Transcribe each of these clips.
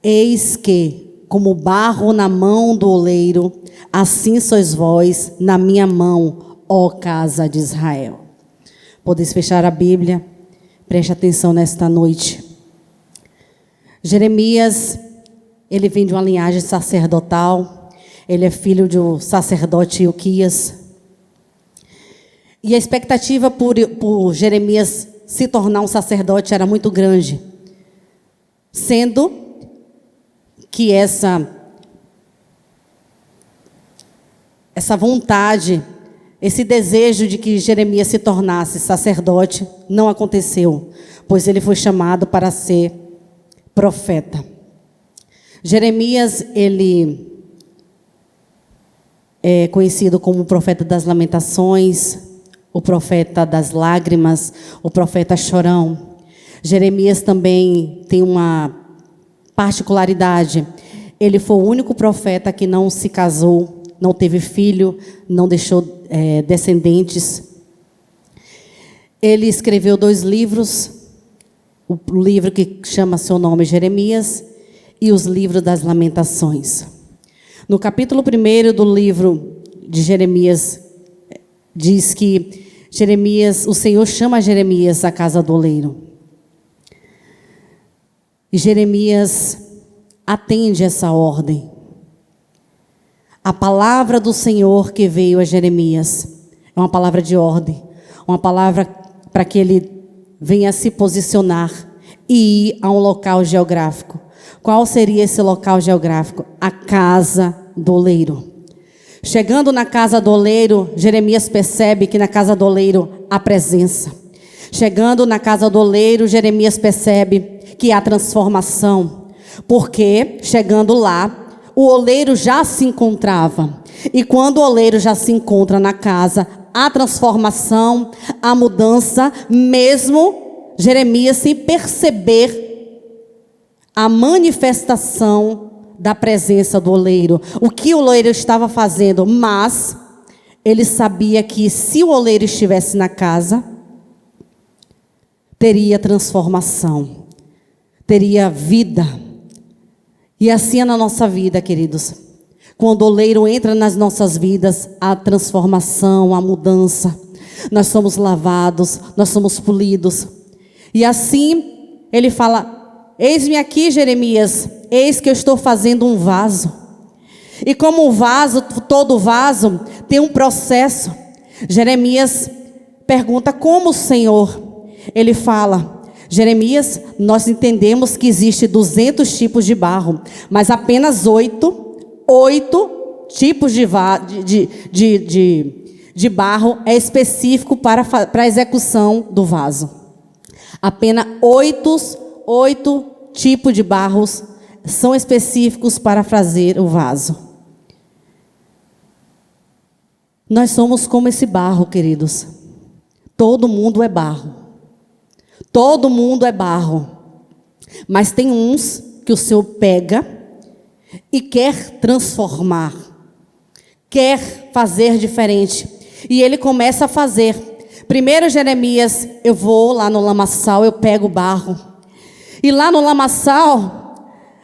Eis que, como barro na mão do oleiro, assim sois vós na minha mão, ó casa de Israel. Podeis fechar a Bíblia, preste atenção nesta noite. Jeremias, ele vem de uma linhagem sacerdotal, ele é filho do sacerdote Ilquias. E a expectativa por Jeremias se tornar um sacerdote era muito grande, sendo que essa vontade, esse desejo de que Jeremias se tornasse sacerdote não aconteceu, pois ele foi chamado para ser profeta. Jeremias, ele é conhecido como o profeta das lamentações, o profeta das lágrimas, o profeta chorão. Jeremias também tem uma particularidade. Ele foi o único profeta que não se casou, não teve filho, não deixou descendentes. Ele escreveu 2 livros, o livro que chama seu nome Jeremias e os livros das lamentações. No capítulo 1 do livro de Jeremias, diz que Jeremias, o Senhor chama Jeremias à casa do oleiro. E Jeremias atende essa ordem. A palavra do Senhor que veio a Jeremias é uma palavra de ordem, uma palavra para que ele venha se posicionar e ir a um local geográfico. Qual seria esse local geográfico? A casa do oleiro. Chegando na casa do oleiro, Jeremias percebe que na casa do oleiro há presença. Chegando na casa do oleiro, Jeremias percebe que há transformação. Porque, chegando lá, o oleiro já se encontrava. E quando o oleiro já se encontra na casa, há transformação, há mudança, mesmo Jeremias sem perceber a manifestação da presença do oleiro, o que o oleiro estava fazendo, mas ele sabia que se o oleiro estivesse na casa, teria transformação, teria vida. E assim é na nossa vida, queridos. Quando o oleiro entra nas nossas vidas, há transformação, há mudança. Nós somos lavados, nós somos polidos. E assim ele fala: eis-me aqui, Jeremias, eis que eu estou fazendo um vaso. E como um vaso, todo vaso tem um processo. Jeremias pergunta: como, Senhor? Ele fala: Jeremias, nós entendemos que existe 200 tipos de barro, mas apenas 8 tipos de barro é específico para a execução do vaso. Apenas 8 tipos de barros são específicos para fazer o vaso. Nós somos como esse barro, queridos. Todo mundo é barro. Todo mundo é barro. Mas tem uns que o Senhor pega e quer transformar. Quer fazer diferente. E ele começa a fazer. Primeiro, Jeremias, eu vou lá no lamaçal, eu pego o barro. E lá no lamaçal,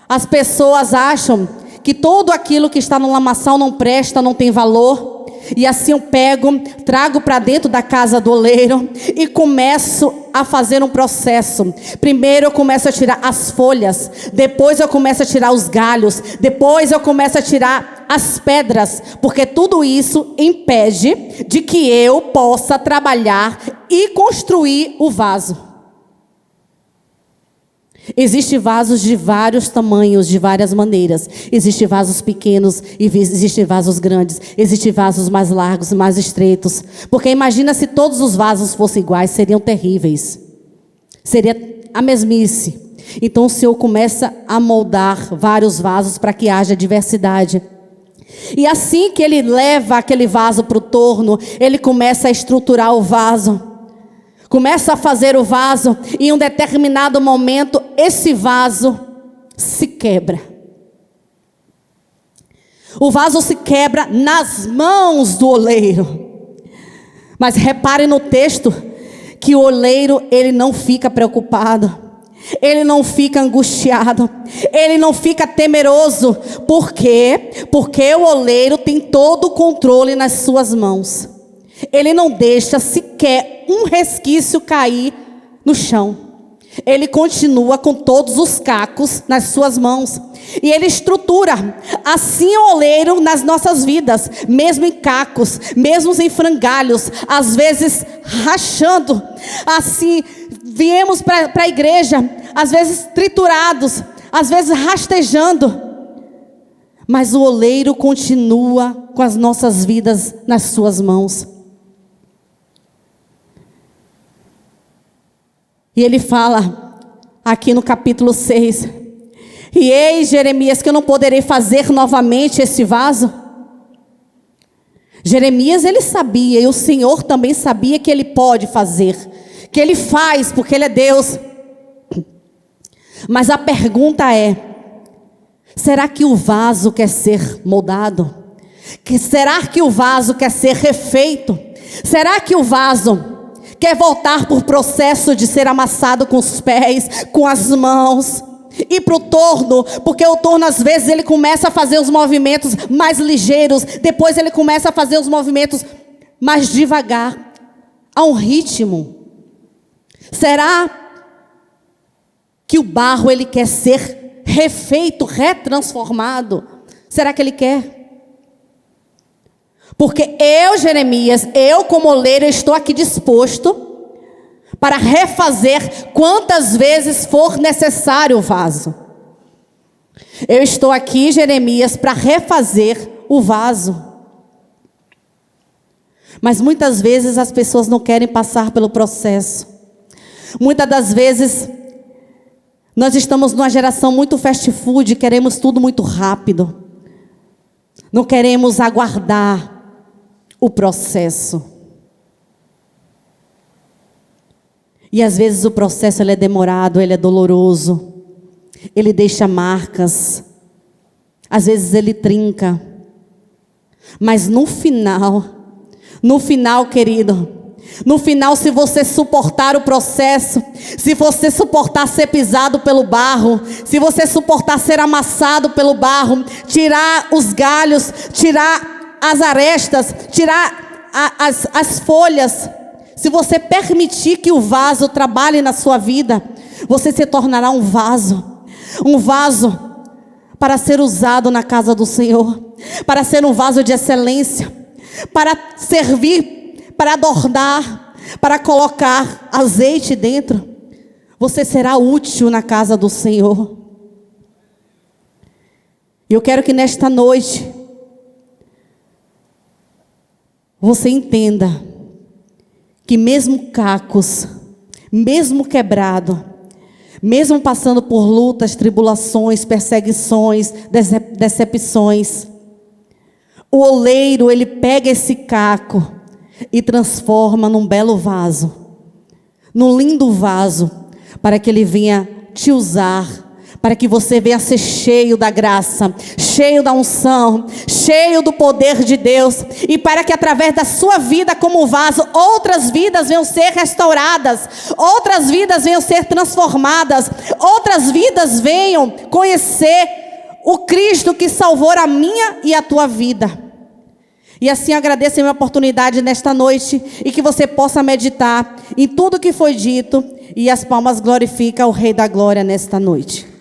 as pessoas acham que tudo aquilo que está no lamaçal não presta, não tem valor. E assim eu pego, trago para dentro da casa do oleiro e começo a fazer um processo. Primeiro eu começo a tirar as folhas, depois eu começo a tirar os galhos, depois eu começo a tirar as pedras, porque tudo isso impede de que eu possa trabalhar e construir o vaso. Existem vasos de vários tamanhos, de várias maneiras. Existem vasos pequenos e existem vasos grandes. Existem vasos mais largos, mais estreitos. Porque imagina se todos os vasos fossem iguais, seriam terríveis. Seria a mesmice. Então o Senhor começa a moldar vários vasos para que haja diversidade. E assim que ele leva aquele vaso para o torno, ele começa a estruturar o vaso. Começa a fazer o vaso e em um determinado momento esse vaso se quebra. O vaso se quebra nas mãos do oleiro. Mas repare no texto que o oleiro, ele não fica preocupado. ele não fica angustiado, ele não fica temeroso. Por quê? Porque o oleiro tem todo o controle nas suas mãos. Ele não deixa sequer um resquício cair no chão. Ele continua com todos os cacos nas suas mãos. E ele estrutura assim o oleiro nas nossas vidas, mesmo em cacos, mesmo em frangalhos, às vezes rachando. Assim, viemos para a igreja, às vezes triturados, às vezes rastejando. Mas o oleiro continua com as nossas vidas nas suas mãos. E ele fala aqui no capítulo 6: e eis, Jeremias, que eu não poderei fazer novamente esse vaso. Jeremias, ele sabia, e o Senhor também sabia que ele pode fazer, que ele faz, porque ele é Deus. Mas a pergunta é: será que o vaso quer ser moldado? Será que o vaso quer ser refeito? Será que o vaso quer voltar por processo de ser amassado com os pés, com as mãos, ir para o torno? Porque o torno, às vezes, ele começa a fazer os movimentos mais ligeiros, depois ele começa a fazer os movimentos mais devagar, a um ritmo. Será que o barro, ele quer ser refeito, retransformado? Será que ele quer? Porque eu, Jeremias, eu como oleiro, estou aqui disposto para refazer quantas vezes for necessário o vaso. Eu estou aqui, Jeremias, para refazer o vaso. Mas muitas vezes as pessoas não querem passar pelo processo. Muitas das vezes nós estamos numa geração muito fast food, queremos tudo muito rápido. Não queremos aguardar o processo. E às vezes o processo, ele é demorado, ele é doloroso, ele deixa marcas, às vezes ele trinca. Mas no final, querido, no final, se você suportar o processo, se você suportar ser pisado pelo barro, se você suportar ser amassado pelo barro, tirar os galhos, tirar as arestas, tirar as folhas, se você permitir que o vaso trabalhe na sua vida, você se tornará um vaso para ser usado na casa do Senhor, para ser um vaso de excelência, para servir, para adornar, para colocar azeite dentro. Você será útil na casa do Senhor. E eu quero que nesta noite você entenda que mesmo cacos, mesmo quebrado, mesmo passando por lutas, tribulações, perseguições, decepções, o oleiro, ele pega esse caco e transforma num belo vaso, num lindo vaso, para que ele venha te usar, para que você venha ser cheio da graça, cheio da unção, cheio do poder de Deus, e para que através da sua vida como vaso, outras vidas venham ser restauradas, outras vidas venham ser transformadas, outras vidas venham conhecer o Cristo que salvou a minha e a tua vida. E assim agradeço a minha oportunidade nesta noite, e que você possa meditar em tudo que foi dito, e as palmas glorificam o Rei da Glória nesta noite.